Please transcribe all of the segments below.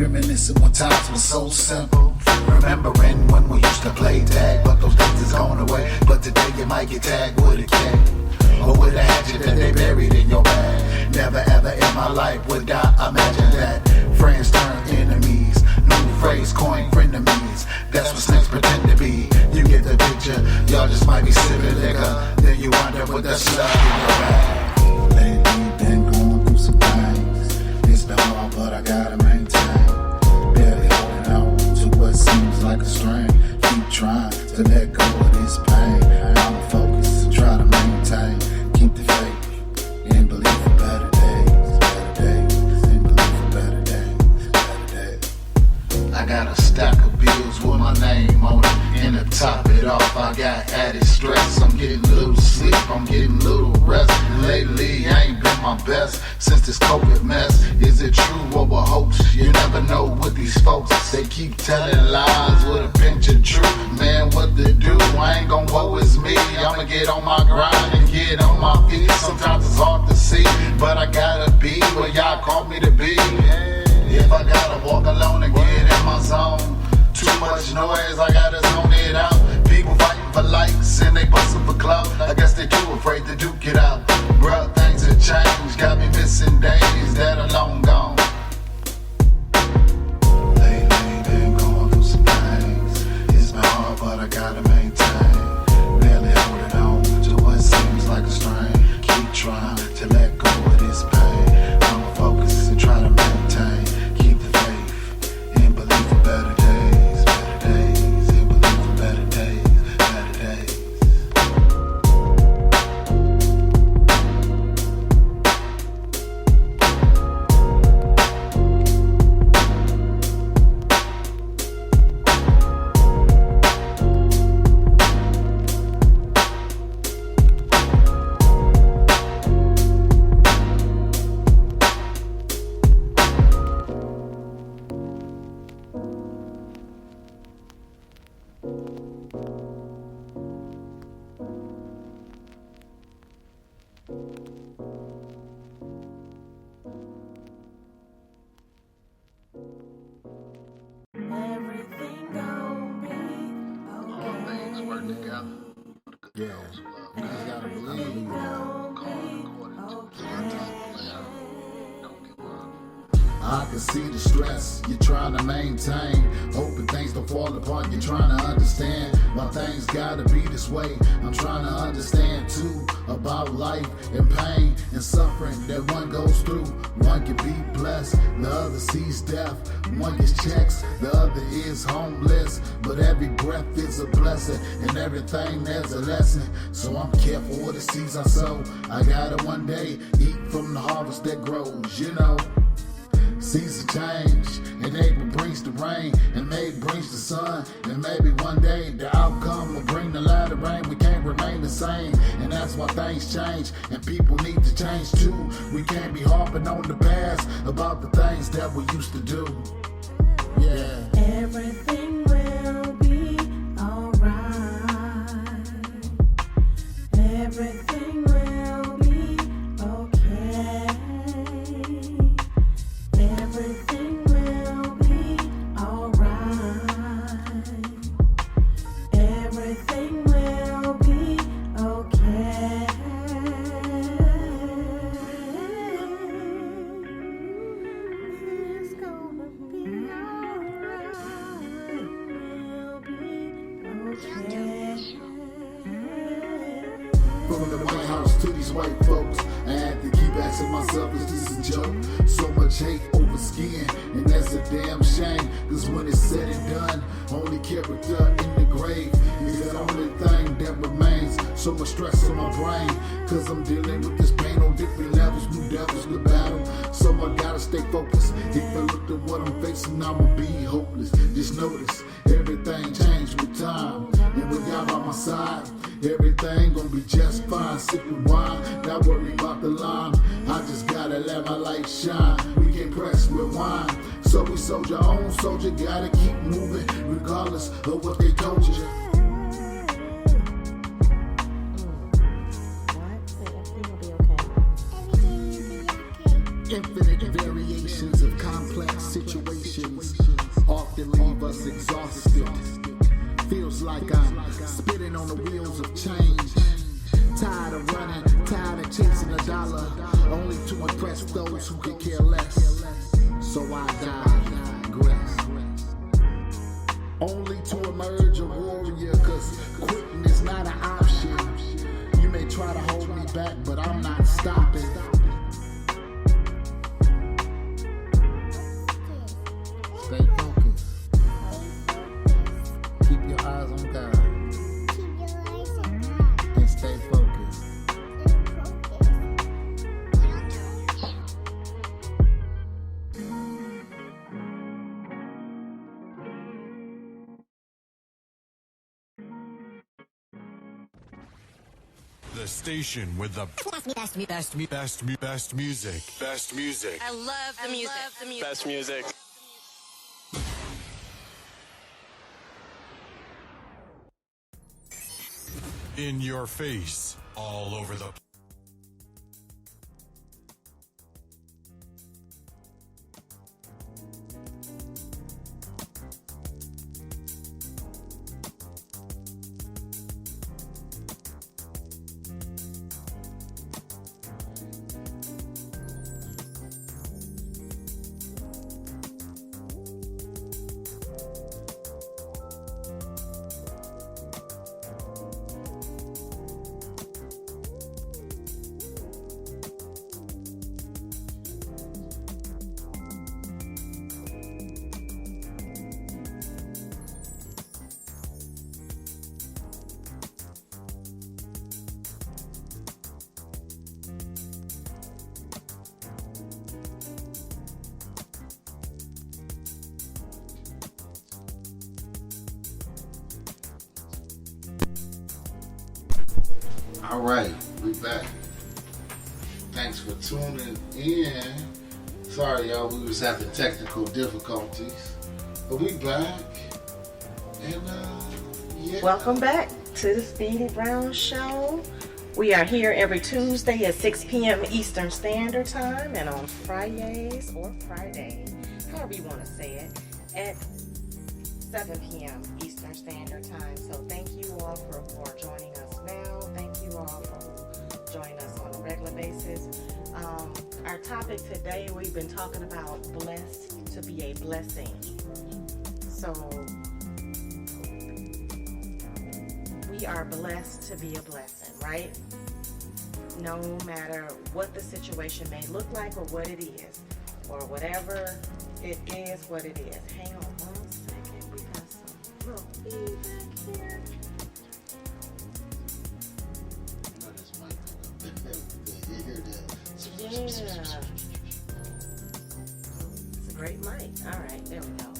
Reminiscing when times were so simple. Remembering when we used to play tag, but those days is gone away. But today you might get tagged with a cat or with a hatchet that they buried in your bag. Never ever in my life would I imagine that friends turn enemies. New phrase coined frenemies. That's what snakes pretend to be. You get the picture. Y'all just might be sipping liquor. Then you wind up with the slug in your bag. Lately been going through some things. It's been hard, but I gotta maintain. Barely holding on to what seems like a strain. Keep trying to let go of this pain. I'ma focus and try to maintain. Keep the faith and believe for better days. Better days and believe for better days. Better days. I got a stack of bills with my name on it. And to top it off, I got added stress. I'm getting little sleep, I'm getting little rest. And lately, I ain't been my best since this COVID mess. Is it true or a hoax? You never know with these folks. They keep telling lies with a pinch of truth. Man, what to do? I ain't gon' woe is me. I'ma get on my grind and get on my feet. Sometimes it's hard to see, but I gotta be where y'all called me to be. If I gotta walk alone and get in my zone, too much noise, I gotta zone it out. People fighting for likes and they bustin' for clout. I guess they too afraid to duke it out. Bruh, things have changed, got me missing days that are long gone. Lately been going through some things. It's been hard, but I gotta maintain. Barely holding on to what seems like a strain. Keep trying to let go of this pain. I'ma focus and try to maintain. Keep the faith and believe for better days. Better days and believe for better days. Better days. Yeah, you gotta believe. I can see the stress you're trying to maintain. Hoping things don't fall apart. You're trying to understand why things gotta be this way. I'm trying to understand too about life and pain and suffering that one goes through. One can be blessed, the other sees death. One gets checks, the other is homeless. But every breath is a blessing, and everything there's a lesson. So I'm careful with the seeds I sow. I gotta one day eat from the harvest that grows, you know. Seasons change, and April brings the rain, and May brings the sun, and maybe one day the outcome will bring the light of rain. We can't remain the same, and that's why things change, and people need to change too. We can't be harping on the past about the things that we used to do. Yeah. Everything will be alright. Everything will be okay. Everything will be alright. Everything will be okay. It's gonna be alright. We'll be okay. From the White House to these white folks, I had to keep asking myself, is this a joke? So much hate over skin, and that's a damn shame. Cause when it's said and done, only character in the grave is the only thing that remains. So much stress on my brain, cause I'm dealing with this pain on different levels. New devils to battle, so I gotta stay focused. If I look at what I'm facing, I'ma be hopeless. Just notice, everything changed with time. And with God by my side, everything gonna be just fine. Sipping wine, not worry about the line. I just gotta let my light shine. We can't press rewind, so we soldier on soldier. Gotta keep moving, regardless of what they told you. Infinite variations of complex situations. often leave us exhausted. Feels like I'm spitting on the wheels of change. Tired of running, tired of chasing a dollar, only to impress those who could care less. So I digress, only to emerge a warrior, cause quitting is not an option. You may try to hold me back, but I'm not stopping. Stay focused. Keep your eyes on God. And stay focused. The station with the best music. Best music. I love the music. Best music. In your face. All over the All right, we back. Thanks for tuning in. Sorry, y'all, we was having technical difficulties, but we back. And yeah. Welcome back to the Speedy Brown Show. We are here every Tuesday at 6 p.m. Eastern Standard Time, and on Fridays or Friday, however you want to say it, at 7 p.m. Eastern Standard Time. So thank you all for joining us now. Thank you all for joining us on a regular basis. Our topic today, we've been talking about blessed to be a blessing. So we are blessed to be a blessing, right? No matter what the situation may look like or what it is, or whatever it is, what it is. Hang on one second, we got some little feedback here. You hear that? Yeah. It's a great mic. All right, there we go.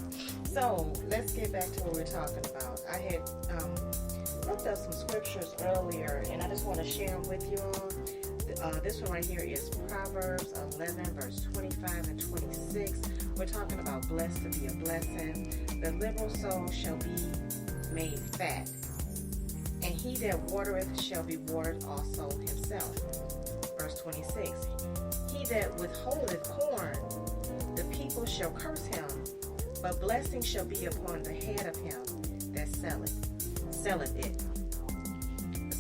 So let's get back to what we're talking about. I had looked up some scriptures earlier, and I just want to share them with you all. This one right here is Proverbs 11, verse 25 and 26. We're talking about blessed to be a blessing. The liberal soul shall be made fat, and he that watereth shall be watered also himself. Verse 26. He that withholdeth corn, the people shall curse him, but blessing shall be upon the head of him that selleth it.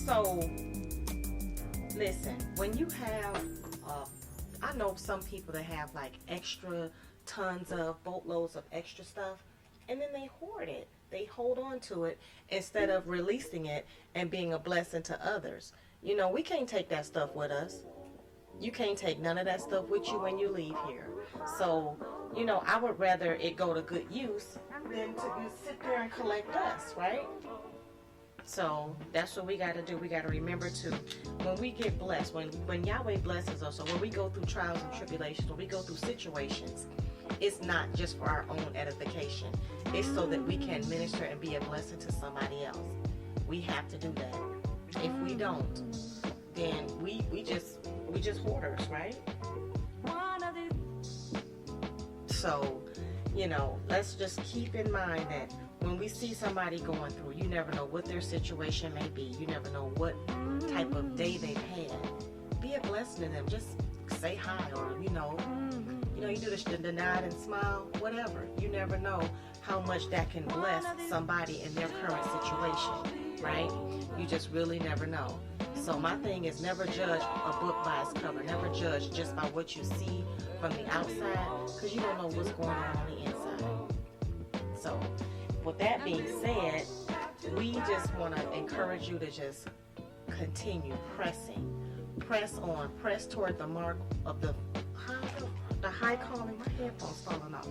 So, listen, when you have, I know some people that have like extra tons of boatloads of extra stuff, and then they hoard it. They hold on to it instead of releasing it and being a blessing to others. You know, we can't take that stuff with us. You can't take none of that stuff with you when you leave here. So, you know, I would rather it go to good use than to sit there and collect dust, right? So that's what we got to do. We got to remember to, when we get blessed, when Yahweh blesses us, or when we go through trials and tribulations, when we go through situations, it's not just for our own edification. It's so that we can minister and be a blessing to somebody else. We have to do that. If we don't, then we just hoarders, right? So, you know, let's just keep in mind that when we see somebody going through, you never know what their situation may be. You never know what type of day they've had. Be a blessing to them. Just say hi, or, you know, You know, you do the nod and smile, whatever. You never know how much that can bless somebody in their current situation, right? You just really never know. So my thing is never judge a book by its cover. Never judge just by what you see from the outside, because you don't know what's going on the inside. So with that being said, we just want to encourage you to just continue pressing. Press on. Press toward the mark of the high calling. My headphones falling off.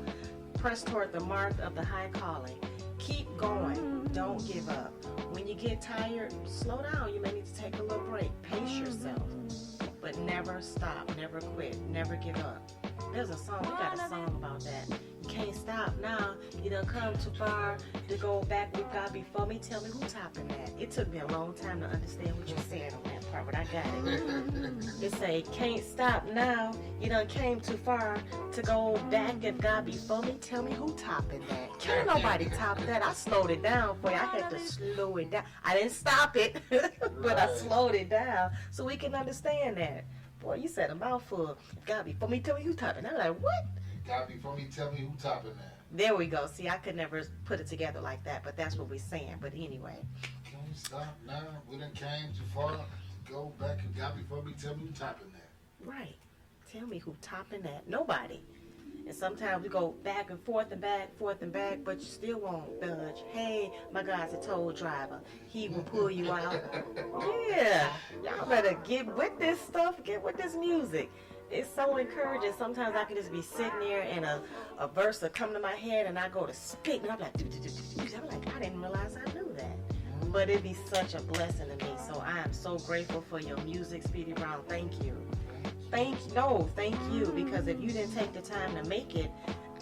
Press toward the mark of the high calling. Keep going. Don't give up. When you get tired, slow down. You may need to take a little break. Pace yourself. But never stop. Never quit. Never give up. There's a song. We got a song about that. You can't stop now. You done come too far to go back with God before me. Tell me who topping that. It took me a long time to understand what you said on that part, but I got it. It say, can't stop now. You done came too far to go back if God before me. Tell me who topping that. Can't nobody top that. I slowed it down for you. I had to slow it down. I didn't stop it, but I slowed it down so we can understand that. Boy, you said a mouthful. God before me, tell me who topping that. I'm like, what? God before me, tell me who topping that. There we go. See, I could never put it together like that, but that's what we're saying. But anyway. Can we stop now? We done came too far to go back and God before me, tell me who topping that. Right. Tell me who topping that. Nobody. And sometimes we go back and forth and back, but you still won't budge. Hey, my God's a toll driver. He will pull you out. Yeah. Y'all better get with this stuff. Get with this music. It's so encouraging. Sometimes I can just be sitting there and a verse will come to my head and I go to spit and I'm like, I didn't realize I knew that. But it'd be such a blessing to me. So I am so grateful for your music, Speedy Brown. Thank you. Thank you, because if you didn't take the time to make it,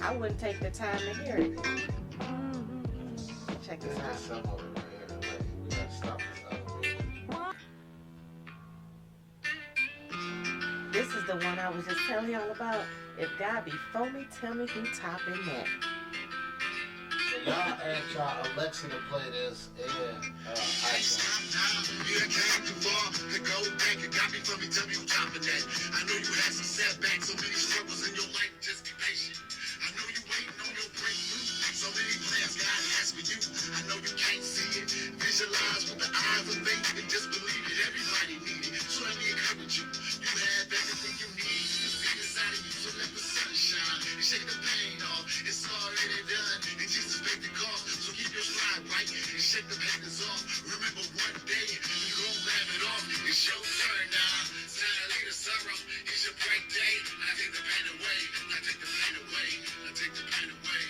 I wouldn't take the time to hear it. Check this out. Some of it right here. We gotta stop This is the one I was just telling y'all about. If God before me, tell me who topping that. So y'all ask y'all Alexa to play this and You came too far to go back and got me from me, tell me who topping that. I know you had some setbacks, so many struggles in your life, just be patient. I know you waiting on your breakthrough, so many plans God has for you. I know you can't see it, visualize with the eyes of faith and just believe it, everybody need it. So let me encourage you, you have everything you need to see inside of you, so let the sun shine and shake the pain off. It's already done, and Jesus paid the cost, so keep your stride right and shake the haters off. Remember one day, you gon' laugh it off. It's your turn now. Time to leave the sorrow. It's your break day. I take the pain away. I take the pain away. I take the pain away.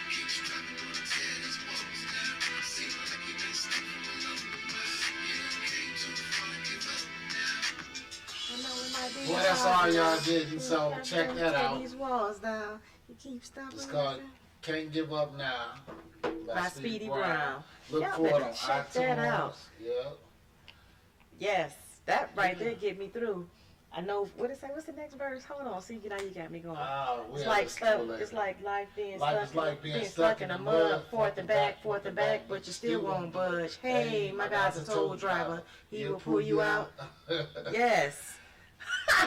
Keep striving, gonna tear these walls down. Seem like you've been stuck for a long while. You came too far to give up now. I know it might be. well, that's all y'all did, so check that out. These walls down. You keep stopping. It's called Can't Give Up Now by Speedy Brown. Look Y'all for it better on check iTunes. that out. Yep. Yes, that right there get me through. I know what it say. What's the next verse? Hold on, see, now you got me going. It's like stuff. It's like life being stuck in the mud, forth and back, but you still won't budge. Hey, my God's a toll driver. He will pull you out. Yes.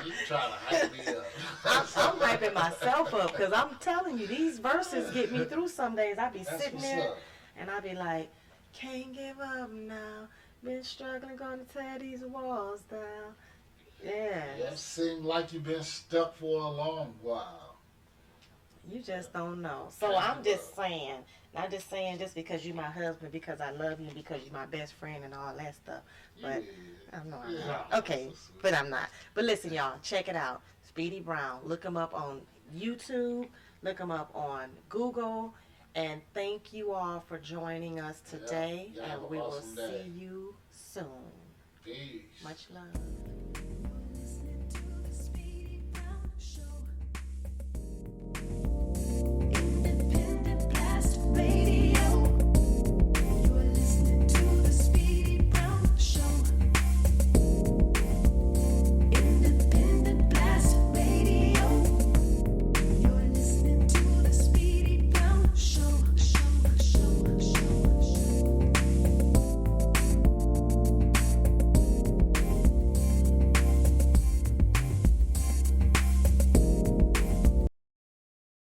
You trying to hype me up. I'm hyping myself up because I'm telling you, these verses get me through some days. I be That's sitting what's there up. and I be like, can't give up now. Been struggling, gonna tear these walls down. Yeah. It seems like you've been stuck for a long while. You just don't know. So I'm just saying, not just saying just because you're my husband, because I love you, because you're my best friend and all that stuff. But I'm not. Okay, but I'm not. But listen, y'all, check it out. Speedy Brown. Look him up on YouTube. Look him up on Google. And thank you all for joining us today. Yeah, have and an we will awesome day. see you soon. Peace. Much love.